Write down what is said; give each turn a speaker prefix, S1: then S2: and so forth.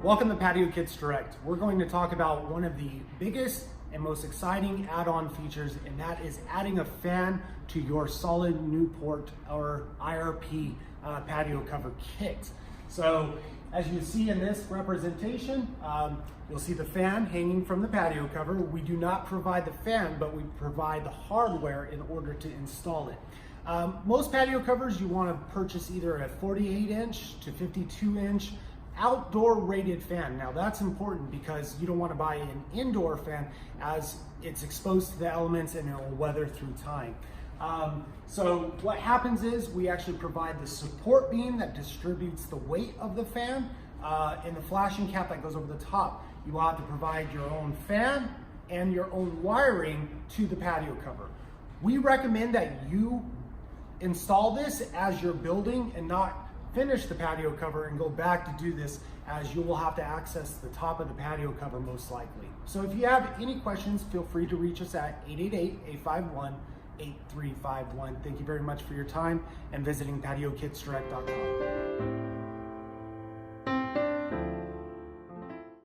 S1: Welcome to Patio Kits Direct. We're going to talk about one of the biggest and most exciting add-on features, and that is adding a fan to your solid Newport or IRP patio cover kit. So as you see in this representation, you'll see the fan hanging from the patio cover. We do not provide the fan, but we provide the hardware in order to install it. Most patio covers you want to purchase either a 48-inch to 52-inch outdoor rated fan. Now that's important because you don't want to buy an indoor fan as it's exposed to the elements and it will weather through time. So what happens is we actually provide the support beam that distributes the weight of the fan and the flashing cap that goes over the top. You will have to provide your own fan and your own wiring to the patio cover. We recommend that you install this as you're building and not finish the patio cover and go back to do this, as you will have to access the top of the patio cover most likely. So if you have any questions, feel free to reach us at 888-851-8351. Thank you very much for your time and visiting patiokitsdirect.com.